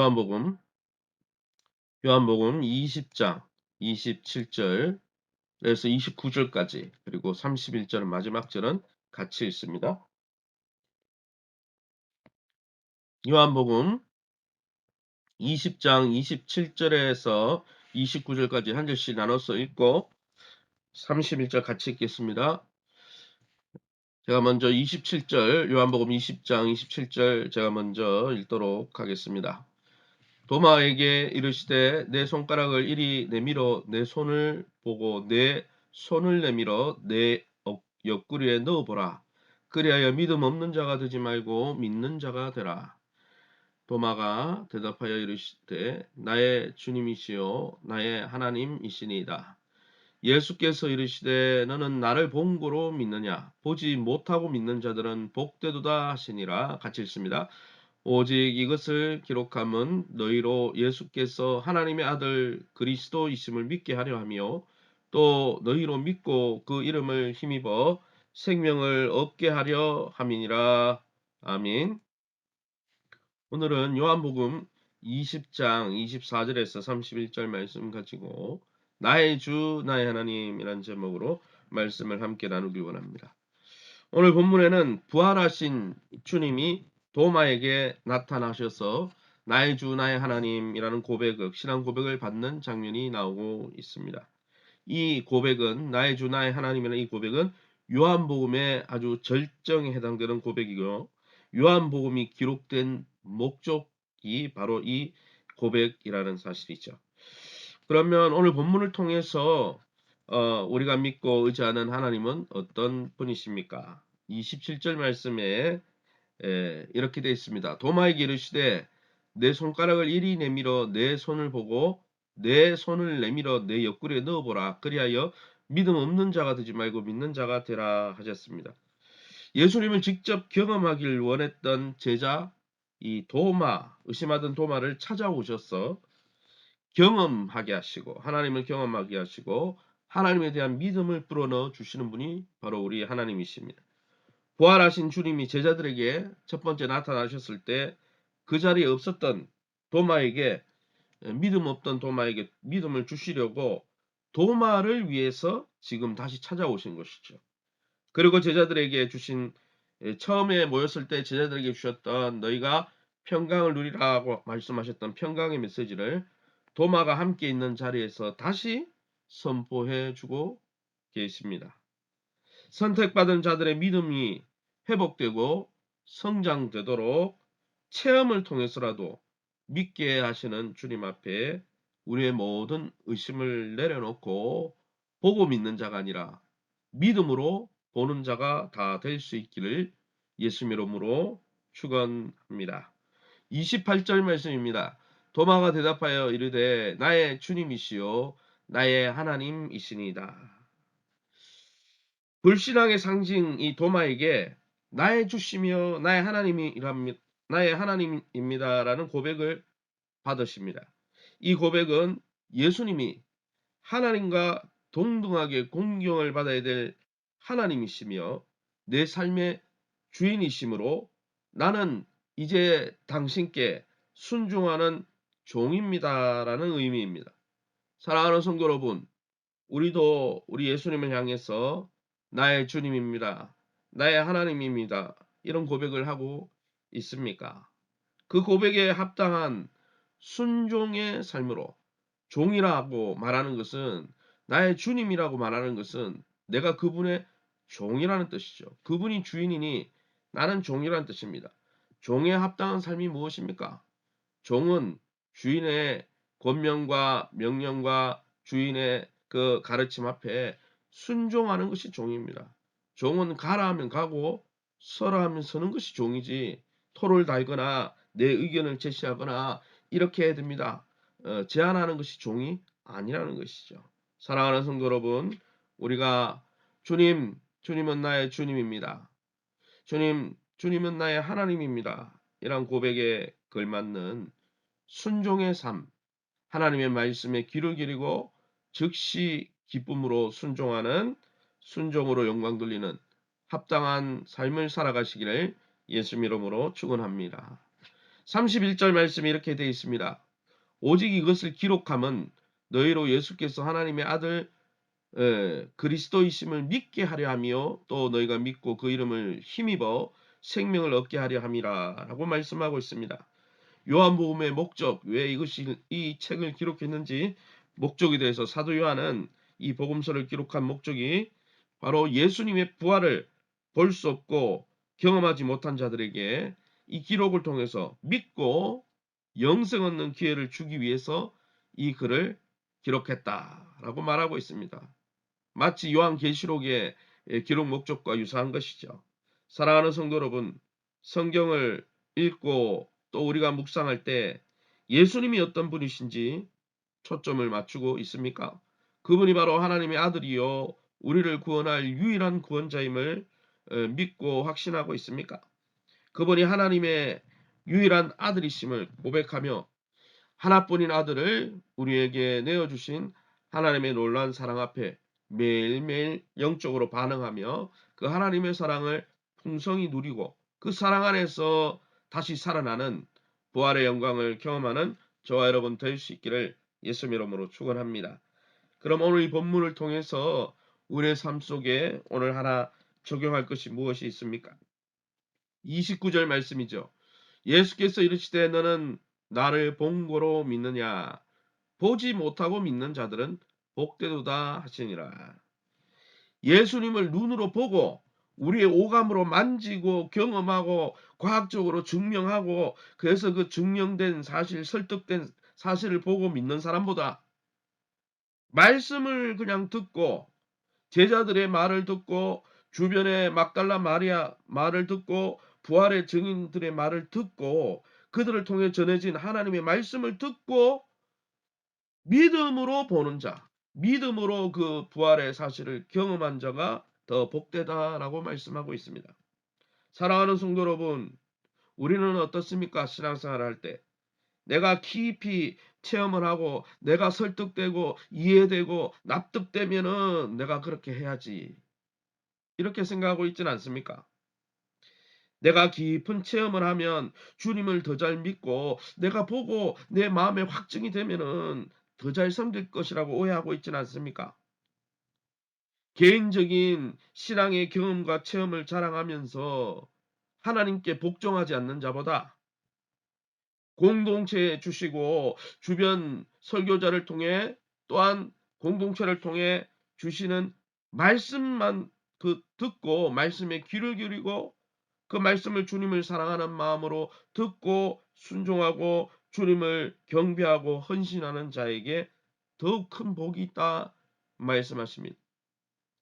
요한복음 요한복음 20장 27절에서 29절까지 그리고 31절 마지막 절은 같이 있습니다. 요한복음 20장 27절에서 29절까지 한 절씩 나눠서 읽고 31절 같이 읽겠습니다. 제가 먼저 27절 요한복음 20장 27절 제가 먼저 읽도록 하겠습니다. 도마에게 이르시되 내 손가락을 이리 내밀어 내 손을 보고 내 손을 내밀어 내 옆구리에 넣어보라. 그리하여 믿음 없는 자가 되지 말고 믿는 자가 되라. 도마가 대답하여 이르시되 나의 주님이시요 나의 하나님이시니이다. 예수께서 이르시되 너는 나를 본 고로 믿느냐? 보지 못하고 믿는 자들은 복되도다 하시니라. 같이 읽습니다. 오직 이것을 기록함은 너희로 예수께서 하나님의 아들 그리스도이심을 믿게 하려 하며 또 너희로 믿고 그 이름을 힘입어 생명을 얻게 하려 함이니라. 아멘. 오늘은 요한복음 20장 24절에서 31절 말씀 가지고 나의 주 나의 하나님이라는 제목으로 말씀을 함께 나누기 원합니다. 오늘 본문에는 부활하신 주님이 도마에게 나타나셔서 나의 주 나의 하나님이라는 고백을 신앙 고백을 받는 장면이 나오고 있습니다. 이 고백은 나의 주 나의 하나님이라는 이 고백은 요한복음의 아주 절정에 해당되는 고백이고요. 요한복음이 기록된 목적이 바로 이 고백이라는 사실이죠. 그러면 오늘 본문을 통해서 우리가 믿고 의지하는 하나님은 어떤 분이십니까? 27절 말씀에 이렇게 되어 있습니다. 도마에게 이르시되 내 손가락을 이리 내밀어 내 손을 보고 내 손을 내밀어 내 옆구리에 넣어보라. 그리하여 믿음 없는 자가 되지 말고 믿는 자가 되라 하셨습니다. 예수님을 직접 경험하길 원했던 제자 이 도마, 의심하던 도마를 찾아오셔서 경험하게 하시고 하나님을 경험하게 하시고 하나님에 대한 믿음을 불어넣어 주시는 분이 바로 우리 하나님이십니다. 부활하신 주님이 제자들에게 첫 번째 나타나셨을 때 그 자리에 없었던 도마에게 믿음 없던 도마에게 믿음을 주시려고 도마를 위해서 지금 다시 찾아오신 것이죠. 그리고 제자들에게 주신 처음에 모였을 때 제자들에게 주셨던 너희가 평강을 누리라고 말씀하셨던 평강의 메시지를 도마가 함께 있는 자리에서 다시 선포해 주고 계십니다. 선택받은 자들의 믿음이 회복되고 성장되도록 체험을 통해서라도 믿게 하시는 주님 앞에 우리의 모든 의심을 내려놓고 보고 믿는 자가 아니라 믿음으로 보는 자가 다 될 수 있기를 예수님 이름으로 축원합니다. 28절 말씀입니다. 도마가 대답하여 이르되 나의 주님이시요 나의 하나님이시니이다. 불신앙의 상징 이 도마에게 나의 주시며 나의 하나님입니다라는 고백을 받으십니다. 이 고백은 예수님이 하나님과 동등하게 공경을 받아야 될 하나님이시며 내 삶의 주인이시므로 나는 이제 당신께 순종하는 종입니다라는 의미입니다. 사랑하는 성도 여러분, 우리도 우리 예수님을 향해서 나의 주님입니다. 나의 하나님입니다. 이런 고백을 하고 있습니까? 그 고백에 합당한 순종의 삶으로 종이라고 말하는 것은 나의 주님이라고 말하는 것은 내가 그분의 종이라는 뜻이죠. 그분이 주인이니 나는 종이라는 뜻입니다. 종에 합당한 삶이 무엇입니까? 종은 주인의 권명과 명령과 주인의 그 가르침 앞에 순종하는 것이 종입니다. 종은 가라 하면 가고 서라 하면 서는 것이 종이지 토를 달거나 내 의견을 제시하거나 이렇게 해야 됩니다. 제안하는 것이 종이 아니라는 것이죠. 사랑하는 성도 여러분, 우리가 주님은 나의 주님입니다. 주님은 나의 하나님입니다. 이런 고백에 걸맞는 순종의 삶, 하나님의 말씀에 귀를 기리고 즉시 기쁨으로 순종하는 순종으로 영광 돌리는 합당한 삶을 살아가시기를 예수 이름으로 축원합니다. 31절 말씀이 이렇게 되어 있습니다. 오직 이것을 기록함은 너희로 예수께서 하나님의 아들 그리스도이심을 믿게 하려 하며 또 너희가 믿고 그 이름을 힘입어 생명을 얻게 하려 함이라 라고 말씀하고 있습니다. 요한복음의 목적, 왜 이것이 이 책을 기록했는지 목적에 대해서 사도 요한은 이 복음서를 기록한 목적이 바로 예수님의 부활을 볼 수 없고 경험하지 못한 자들에게 이 기록을 통해서 믿고 영생 얻는 기회를 주기 위해서 이 글을 기록했다라고 말하고 있습니다. 마치 요한계시록의 기록 목적과 유사한 것이죠. 사랑하는 성도 여러분, 성경을 읽고 또 우리가 묵상할 때 예수님이 어떤 분이신지 초점을 맞추고 있습니까? 그분이 바로 하나님의 아들이요 우리를 구원할 유일한 구원자임을 믿고 확신하고 있습니까? 그분이 하나님의 유일한 아들이심을 고백하며 하나뿐인 아들을 우리에게 내어주신 하나님의 놀라운 사랑 앞에 매일매일 영적으로 반응하며 그 하나님의 사랑을 풍성히 누리고 그 사랑 안에서 다시 살아나는 부활의 영광을 경험하는 저와 여러분 될 수 있기를 예수님 이름으로 축원합니다. 그럼 오늘 이 본문을 통해서 우리의 삶 속에 오늘 하나 적용할 것이 무엇이 있습니까? 29절 말씀이죠. 예수께서 이르시되 너는 나를 본고로 믿느냐? 보지 못하고 믿는 자들은 복되도다 하시니라. 예수님을 눈으로 보고 우리의 오감으로 만지고 경험하고 과학적으로 증명하고 그래서 그 증명된 사실, 설득된 사실을 보고 믿는 사람보다 말씀을 그냥 듣고 제자들의 말을 듣고 주변의 막달라 마리아 말을 듣고 부활의 증인들의 말을 듣고 그들을 통해 전해진 하나님의 말씀을 듣고 믿음으로 보는 자, 믿음으로 그 부활의 사실을 경험한 자가 더 복되다라고 말씀하고 있습니다. 사랑하는 성도 여러분, 우리는 어떻습니까? 신앙생활을 할 때 내가 깊이 체험을 하고 내가 설득되고 이해되고 납득되면은 내가 그렇게 해야지 이렇게 생각하고 있지는 않습니까? 내가 깊은 체험을 하면 주님을 더 잘 믿고 내가 보고 내 마음에 확증이 되면은 더 잘 섬길 것이라고 오해하고 있지는 않습니까? 개인적인 신앙의 경험과 체험을 자랑하면서 하나님께 복종하지 않는 자보다 공동체에 주시고 주변 설교자를 통해 또한 공동체를 통해 주시는 말씀만 듣고 말씀에 귀를 기울이고 그 말씀을 주님을 사랑하는 마음으로 듣고 순종하고 주님을 경배하고 헌신하는 자에게 더욱 큰 복이 있다 말씀하십니다.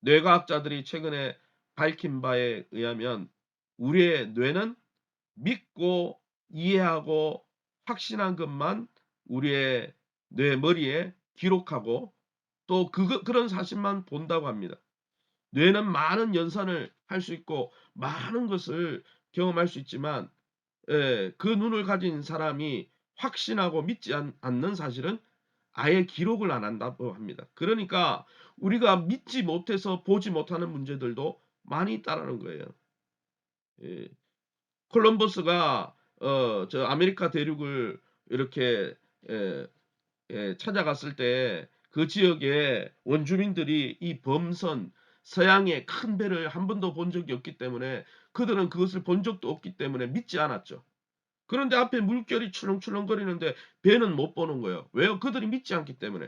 뇌과학자들이 최근에 밝힌 바에 의하면 우리의 뇌는 믿고 이해하고 확신한 것만 우리의 뇌 머리에 기록하고 또 그런 사실만 본다고 합니다. 뇌는 많은 연산을 할 수 있고 많은 것을 경험할 수 있지만 그 눈을 가진 사람이 확신하고 믿지 않는 사실은 아예 기록을 안 한다고 합니다. 그러니까 우리가 믿지 못해서 보지 못하는 문제들도 많이 있다라는 거예요. 예. 콜럼버스가 저 아메리카 대륙을 이렇게 찾아갔을 때 그 지역의 원주민들이 이 범선 서양의 큰 배를 한 번도 본 적이 없기 때문에 그들은 그것을 본 적도 없기 때문에 믿지 않았죠. 그런데 앞에 물결이 출렁출렁거리는데 배는 못 보는 거예요. 왜요? 그들이 믿지 않기 때문에.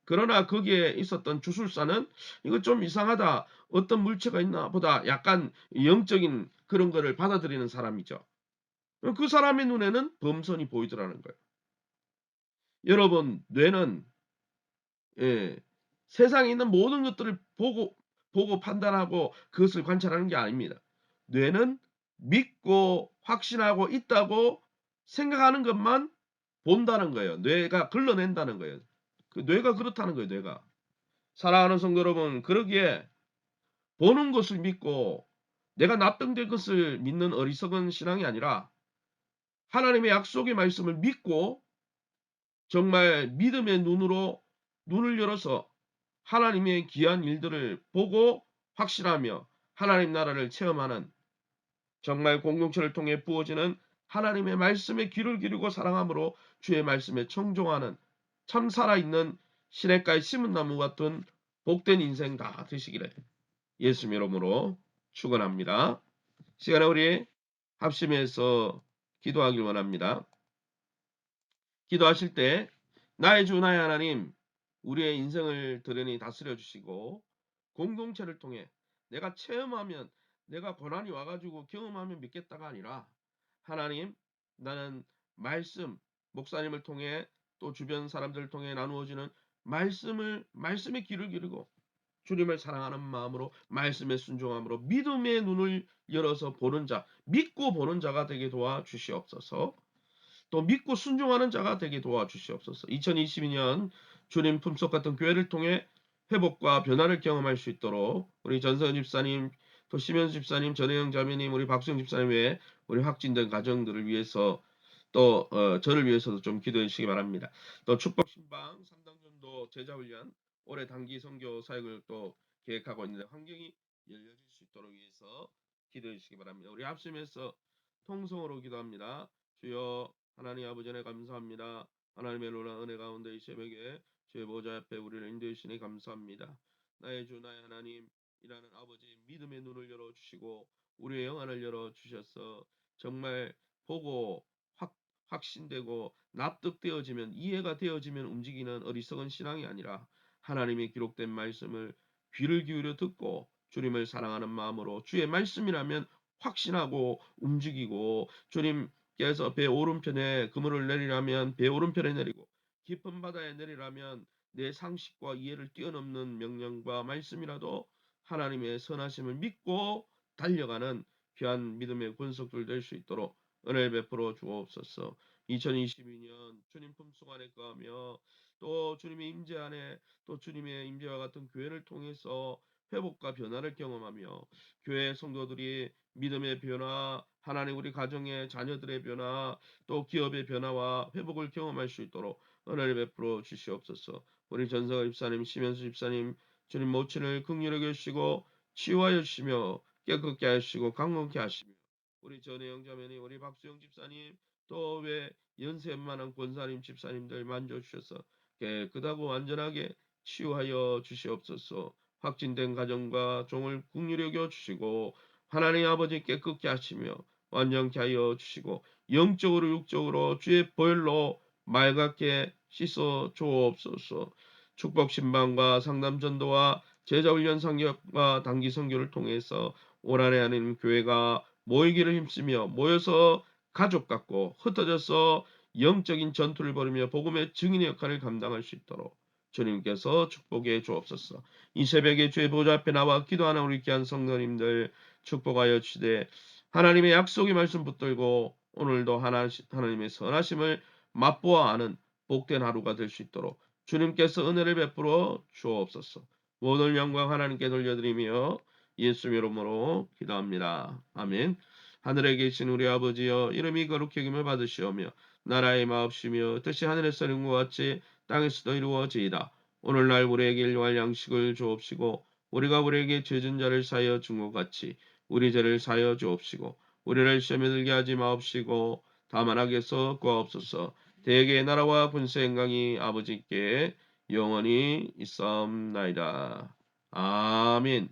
그러나 거기에 있었던 주술사는 이거 좀 이상하다. 어떤 물체가 있나 보다 약간 영적인 그런 거를 받아들이는 사람이죠. 그 사람의 눈에는 범선이 보이더라는 거예요. 여러분, 뇌는 세상에 있는 모든 것들을 보고 판단하고 그것을 관찰하는 게 아닙니다. 뇌는 믿고 확신하고 있다고 생각하는 것만 본다는 거예요. 뇌가 걸러낸다는 거예요. 그 뇌가 그렇다는 거예요. 뇌가. 사랑하는 성도 여러분, 그러기에 보는 것을 믿고 내가 납득된 것을 믿는 어리석은 신앙이 아니라 하나님의 약속의 말씀을 믿고 정말 믿음의 눈으로 눈을 열어서 하나님의 귀한 일들을 보고 확신하며 하나님 나라를 체험하는 정말 공동체를 통해 부어지는 하나님의 말씀에 귀를 기울이고 사랑함으로 주의 말씀에 청종하는 참 살아있는 시냇가에 심은 나무 같은 복된 인생 다 되시기를 예수님 이름으로 축원합니다. 시간에 우리 합심해서 기도하길 원합니다. 기도하실 때 나의 주 나의 하나님, 우리의 인생을 들으니 다스려 주시고 공동체를 통해 내가 체험하면, 내가 고난이 와가지고 경험하면 믿겠다가 아니라 하나님, 나는 말씀, 목사님을 통해 또 주변 사람들을 통해 나누어지는 말씀에 귀를 기울이고 주님을 사랑하는 마음으로 말씀에 순종함으로 믿음의 눈을 열어서 보는 자, 믿고 보는 자가 되게 도와주시옵소서. 또 믿고 순종하는 자가 되게 도와주시옵소서. 2022년 주님 품속 같은 교회를 통해 회복과 변화를 경험할 수 있도록 우리 전서연 집사님, 또 심현수 집사님, 전혜영 자매님, 우리 박수영 집사님 외에 우리 확진된 가정들을 위해서 또 저를 위해서도 좀 기도해 주시기 바랍니다. 또 축복신방 3당전도 제자훈련 올해 단기 선교 사역을 또 계획하고 있는데 환경이 열려질 수 있도록 위해서 기도해 주시기 바랍니다. 우리 합심해서 통성으로 기도합니다. 주여 하나님 아버지 은혜 감사합니다. 하나님의 놀라운 은혜 가운데 이 새벽에 주의 보좌 앞에 우리를 인도해 주시니 감사합니다. 나의 주 나의 하나님, 이라는 아버지 믿음의 눈을 열어주시고 우리의 영안을 열어주셔서 정말 보고 확신되고 납득되어지면, 이해가 되어지면 움직이는 어리석은 신앙이 아니라 하나님의 기록된 말씀을 귀를 기울여 듣고 주님을 사랑하는 마음으로 주의 말씀이라면 확신하고 움직이고, 주님께서 배 오른편에 그물을 내리라면 배 오른편에 내리고 깊은 바다에 내리라면 내 상식과 이해를 뛰어넘는 명령과 말씀이라도 하나님의 선하심을 믿고 달려가는 귀한 믿음의 권속들 될 수 있도록 은혜를 베풀어 주옵소서. 2022년 주님 품속 안에 거하며 또 주님의 임재 안에, 또 주님의 임재와 같은 교회를 통해서 회복과 변화를 경험하며 교회 성도들이 믿음의 변화, 하나님 우리 가정의 자녀들의 변화, 또 기업의 변화와 회복을 경험할 수 있도록 은혜를 베풀어 주시옵소서. 우리 전서가 집사님, 심현수 집사님, 주님 모친을 긍휼하게 해주시고 치유하여 주시며 깨끗게 하시고 강건케 하시며, 우리 전혜영 자매님, 우리 박수영 집사님, 또 왜 연세 웬만한 권사님 집사님들 만져주셔서 깨끗하고 완전하게 치유하여 주시옵소서. 확진된 가정과 종을 긍휼히 여겨 주시고 하나님 아버지 깨끗게 하시며 완전케 하여 주시고 영적으로 육적으로 주의 보혈로 맑게 씻어 주옵소서. 축복 신방과 상담 전도와 제자 훈련 상격과 단기 선교를 통해서 올 한해 하나님 교회가 모이기를 힘쓰며 모여서 가족 같고 흩어져서 영적인 전투를 벌이며 복음의 증인의 역할을 감당할 수 있도록 주님께서 축복해 주옵소서. 이 새벽에 주의 보좌 앞에 나와 기도하는 우리 귀한 성도님들 축복하여 주시되 하나님의 약속의 말씀 붙들고 오늘도 하나님의 선하심을 맛보아 아는 복된 하루가 될 수 있도록 주님께서 은혜를 베풀어 주옵소서. 모든 영광 하나님께 돌려드리며 예수 이름으로 기도합니다. 아멘. 하늘에 계신 우리 아버지여, 이름이 거룩히 여김을 받으시오며 나라의 마옵시며 뜻이 하늘에서 이룬 것 같이 땅에서도 이루어지이다. 오늘날 우리에게 일용할 양식을 주옵시고 우리가 우리에게 죄진 자를 사하여 준 것 같이 우리 죄를 사하여 주옵시고 우리를 시험에 들게 하지 마옵시고 다만 악에서 구하옵소서. 대개의 나라와 군세 영광이 아버지께 영원히 있사옵나이다. 아멘.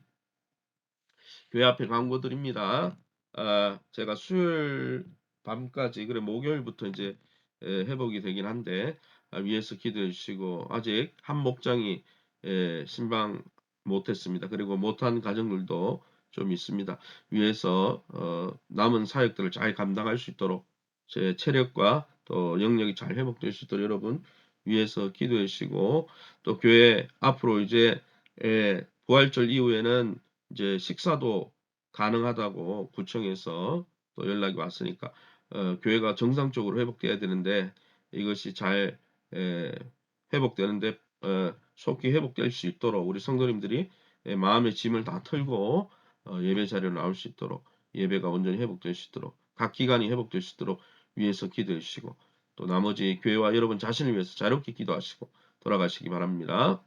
교회 앞에 광고 드립니다. 제가 수요일 밤까지, 그래 목요일부터 이제 회복이 되긴 한데 위에서 기도해 주시고, 아직 한 목장이 신방 못했습니다. 그리고 못한 가정들도 좀 있습니다. 위에서 남은 사역들을 잘 감당할 수 있도록 제 체력과 또 영역이 잘 회복될 수 있도록 여러분 위에서 기도해 주시고, 또 교회 앞으로 이제 부활절 이후에는 이제 식사도 가능하다고 구청에서 또 연락이 왔으니까 교회가 정상적으로 회복돼야 되는데 이것이 잘 회복되는데 속히 회복될 수 있도록 우리 성도님들이 마음의 짐을 다 털고 예배 자리로 나올 수 있도록, 예배가 온전히 회복될 수 있도록, 각 기관이 회복될 수 있도록 위해서 기도해 주시고, 또 나머지 교회와 여러분 자신을 위해서 자유롭게 기도하시고 돌아가시기 바랍니다.